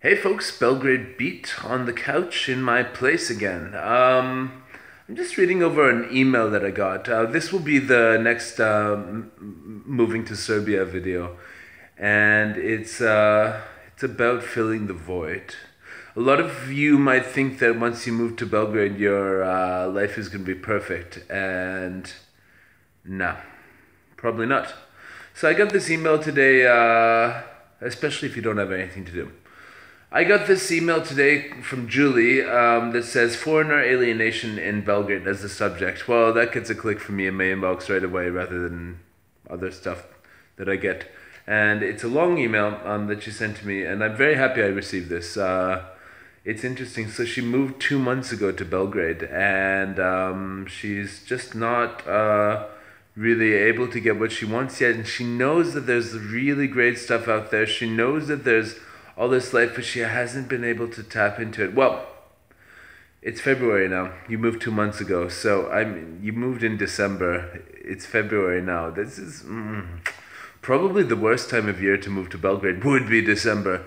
Hey folks, Belgrade beat on the couch in my place again. I'm just reading over an email that I got. This will be the next moving to Serbia video, and it's about filling the void. A lot of you might think that once you move to Belgrade, your life is going to be perfect, and no, probably not. So I got this email today, especially if you don't have anything to do. I got this email today from Julie that says foreigner alienation in Belgrade as the subject. Well, that gets a click from me in my inbox right away rather than other stuff that I get. And it's a long email that she sent to me, and I'm very happy I received this. It's interesting. So she moved 2 months ago to Belgrade, and she's just not really able to get what she wants yet. And she knows that there's really great stuff out there. She knows that there's all this life, but she hasn't been able to tap into it. Well, it's February now. You moved 2 months ago, so you moved in December. It's February now. This is probably the worst time of year to move to Belgrade. Would be December.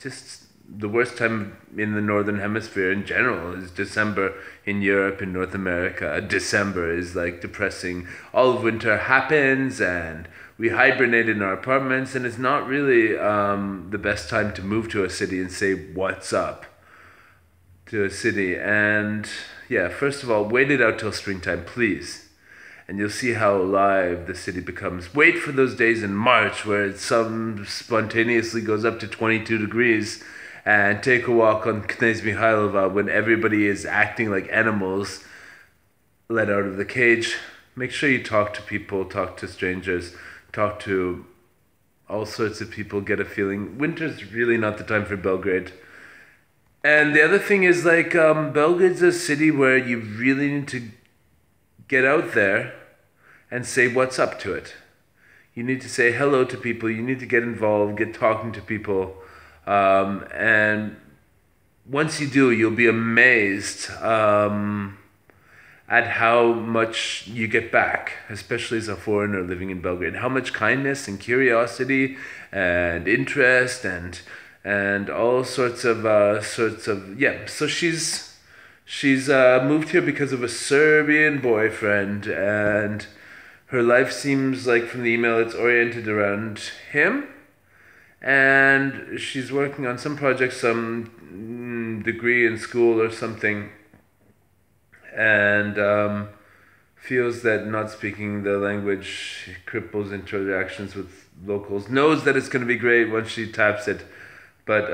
Just the worst time in the northern hemisphere in general is December in Europe, in North America. December is like depressing. All of winter happens, and we hibernate in our apartments, and it's not really the best time to move to a city and say what's up to a city. And yeah, first of all, wait it out till springtime, please, and you'll see how alive the city becomes. Wait for those days in March where it some spontaneously goes up to 22 degrees, and take a walk on Knez Mihailova when everybody is acting like animals let out of the cage. Make sure you talk to people, talk to strangers, talk to all sorts of people, get a feeling. Winter's really not the time for Belgrade. And the other thing is, like, Belgrade's a city where you really need to get out there and say what's up to it. You need to say hello to people. You need to get involved, get talking to people. And once you do, you'll be amazed at how much you get back, especially as a foreigner living in Belgrade. How much kindness and curiosity and interest and all sorts of yeah. So she's moved here because of a Serbian boyfriend, and her life seems like, from the email, it's oriented around him. And she's working on some project, some degree in school or something, and feels that not speaking the language cripples interactions with locals. Knows that it's going to be great once she taps it, but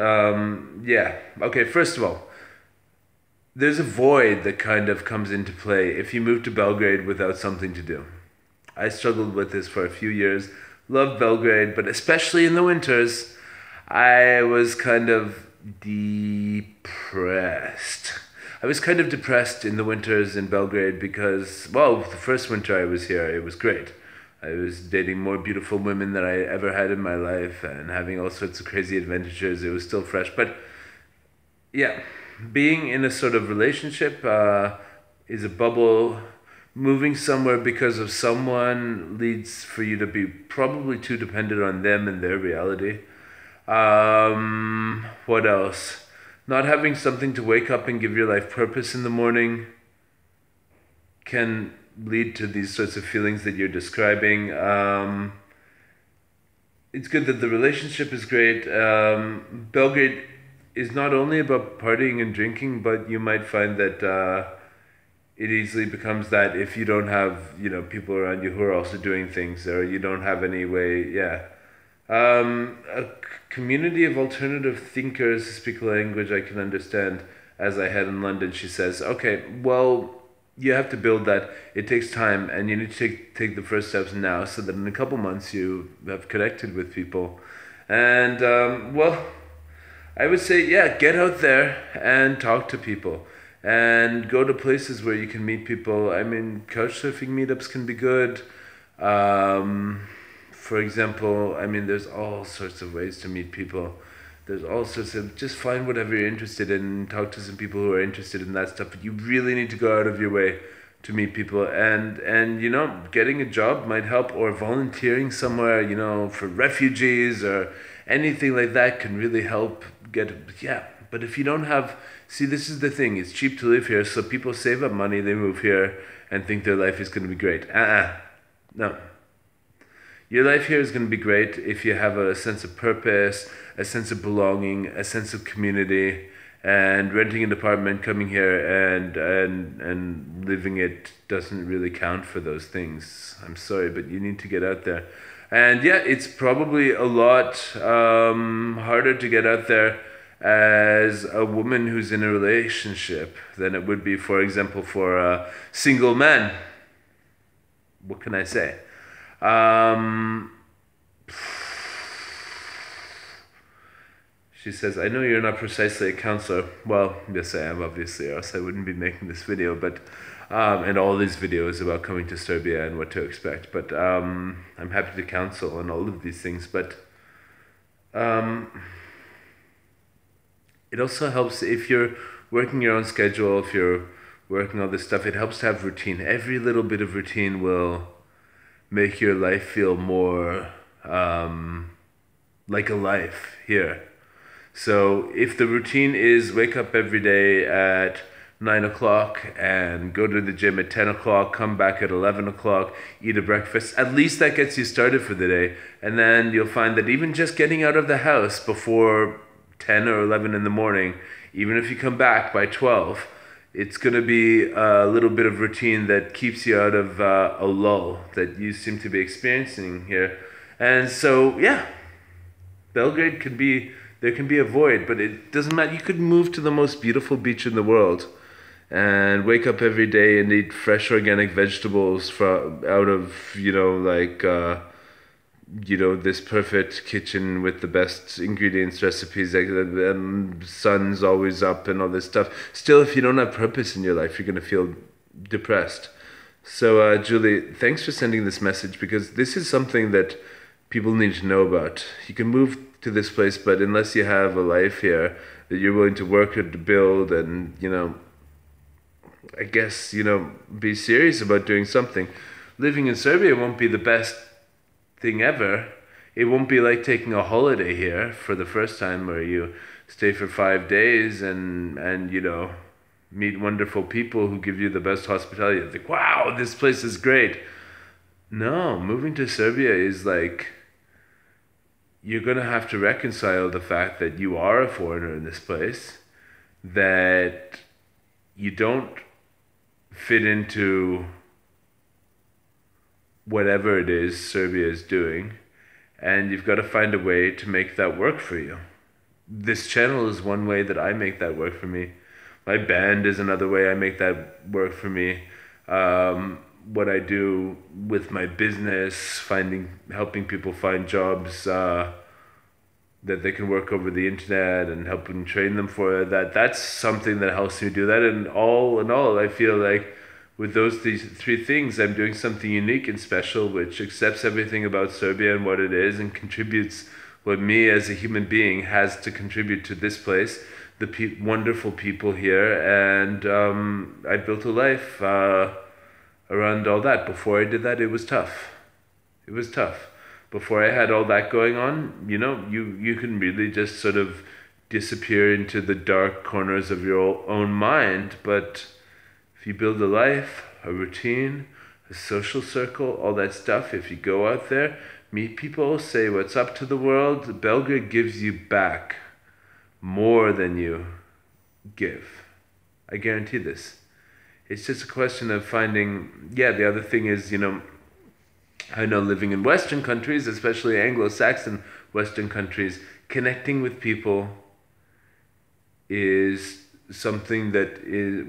yeah. Okay, first of all, there's a void that kind of comes into play if you move to Belgrade without something to do. I struggled with this for a few years. Love Belgrade, but especially in the winters, I was kind of depressed. I was kind of depressed in the winters in Belgrade because, well, the first winter I was here, it was great. I was dating more beautiful women than I ever had in my life and having all sorts of crazy adventures. It was still fresh, but yeah, being in a sort of relationship is a bubble. Moving somewhere because of someone leads for you to be probably too dependent on them and their reality. What else? Not having something to wake up and give your life purpose in the morning can lead to these sorts of feelings that you're describing. It's good that the relationship is great. Belgrade is not only about partying and drinking, but you might find that it easily becomes that if you don't have, people around you who are also doing things, or you don't have any way, yeah. A community of alternative thinkers who speak a language I can understand, as I had in London. She says, okay, well, you have to build that. It takes time, and you need to take the first steps now, so that in a couple months you have connected with people. And, well, I would say, yeah, get out there and talk to people. And go to places where you can meet people. I mean, couchsurfing meetups can be good. For example, I mean, there's all sorts of ways to meet people. There's all sorts of, just find whatever you're interested in, talk to some people who are interested in that stuff. But you really need to go out of your way to meet people. And getting a job might help, or volunteering somewhere, for refugees, or anything like that can really help get, yeah. But if you don't have, see, this is the thing, it's cheap to live here, so people save up money, they move here and think their life is going to be great. No. Your life here is going to be great if you have a sense of purpose, a sense of belonging, a sense of community, and renting an apartment, coming here and living it doesn't really count for those things. I'm sorry, but you need to get out there. And yeah, it's probably a lot harder to get out there as a woman who's in a relationship than it would be, for example, for a single man. What can I say? She says, I know you're not precisely a counselor. Well, yes I am, obviously, or else I wouldn't be making this video, but and all these videos about coming to Serbia and what to expect. But I'm happy to counsel on all of these things. But it also helps if you're working your own schedule, if you're working all this stuff, it helps to have routine. Every little bit of routine will make your life feel more like a life here. So if the routine is wake up every day at 9 o'clock and go to the gym at 10 o'clock, come back at 11 o'clock, eat a breakfast, at least that gets you started for the day. And then you'll find that even just getting out of the house before 10 or 11 in the morning, even if you come back by 12, it's going to be a little bit of routine that keeps you out of a lull that you seem to be experiencing here. And so, yeah, Belgrade can be, there can be a void, but it doesn't matter. You could move to the most beautiful beach in the world and wake up every day and eat fresh organic vegetables out of, this perfect kitchen with the best ingredients, recipes, sun's always up and all this stuff. Still, if you don't have purpose in your life, you're going to feel depressed. So, Julie, thanks for sending this message, because this is something that people need to know about. You can move to this place, but unless you have a life here that you're willing to work hard to build and, I guess, be serious about doing something. Living in Serbia won't be the best thing ever. It won't be like taking a holiday here for the first time where you stay for 5 days and meet wonderful people who give you the best hospitality. It's like, wow, this place is great. No, moving to Serbia is like, you're going to have to reconcile the fact that you are a foreigner in this place, that you don't fit into whatever it is Serbia is doing, and you've got to find a way to make that work for you. This channel is one way that I make that work for me. My band is another way I make that work for me. What I do with my business, helping people find jobs that they can work over the internet and helping train them for that's something that helps me do that. And all in all, I feel like with these three things, I'm doing something unique and special, which accepts everything about Serbia and what it is and contributes what me as a human being has to contribute to this place, the wonderful people here. And I built a life around all that. Before I did that, it was tough. It was tough. Before I had all that going on, you can really just sort of disappear into the dark corners of your own mind. But if you build a life, a routine, a social circle, all that stuff, if you go out there, meet people, say what's up to the world, Belgrade gives you back more than you give. I guarantee this. It's just a question of finding, the other thing is, I know living in Western countries, especially Anglo-Saxon Western countries, connecting with people is something that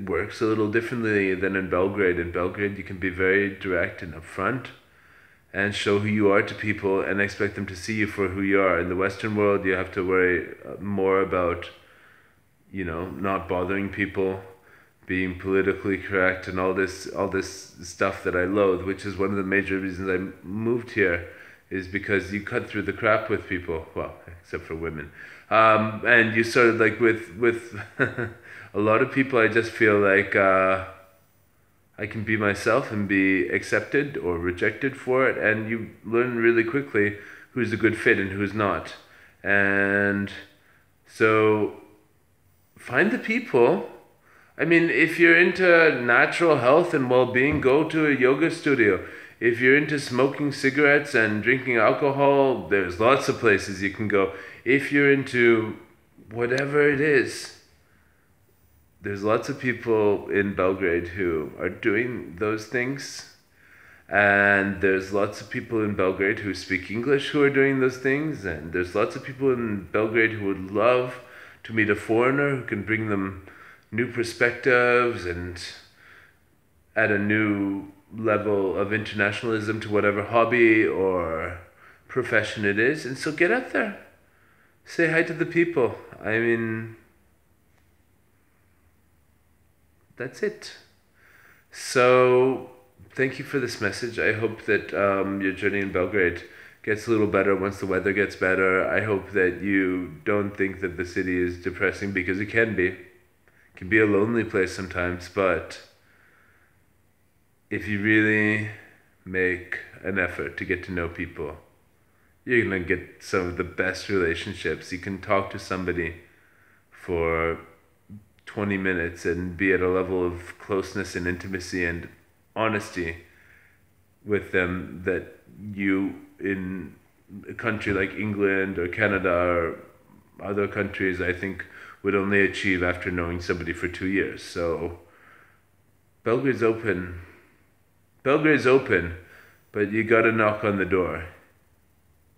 works a little differently than in Belgrade. In Belgrade, you can be very direct and upfront and show who you are to people and expect them to see you for who you are. In the Western world, you have to worry more about, not bothering people, being politically correct, and all this stuff that I loathe, which is one of the major reasons I moved here, is because you cut through the crap with people, well, except for women. And you sort of like with a lot of people, I just feel like I can be myself and be accepted or rejected for it, and you learn really quickly who's a good fit and who's not. And so find the people. I mean, if you're into natural health and well-being, go to a yoga studio. If you're into smoking cigarettes and drinking alcohol, there's lots of places you can go. If you're into whatever it is, there's lots of people in Belgrade who are doing those things. And there's lots of people in Belgrade who speak English who are doing those things. And there's lots of people in Belgrade who would love to meet a foreigner who can bring them new perspectives and add a new level of internationalism to whatever hobby or profession it is. And so get out there. Say hi to the people. I mean, that's it. So thank you for this message. I hope that your journey in Belgrade gets a little better once the weather gets better. I hope that you don't think that the city is depressing, because it can be. It can be a lonely place sometimes, but if you really make an effort to get to know people, you're going to get some of the best relationships. You can talk to somebody for 20 minutes and be at a level of closeness and intimacy and honesty with them that you, in a country like England or Canada or other countries, I think would only achieve after knowing somebody for 2 years. So Belgrade's open. Belgrade's open, but you gotta knock on the door.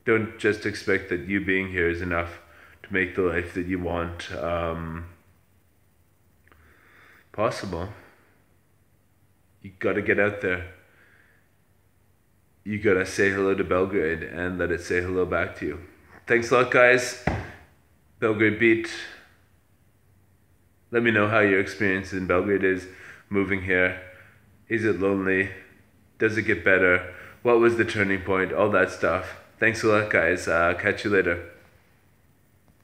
Don't just expect that you being here is enough to make the life that you want possible. You gotta get out there. You gotta say hello to Belgrade and let it say hello back to you. Thanks a lot, guys. Belgrade Beat. Let me know how your experience in Belgrade is moving here. Is it lonely? Does it get better? What was the turning point? All that stuff. Thanks a lot, guys. Catch you later.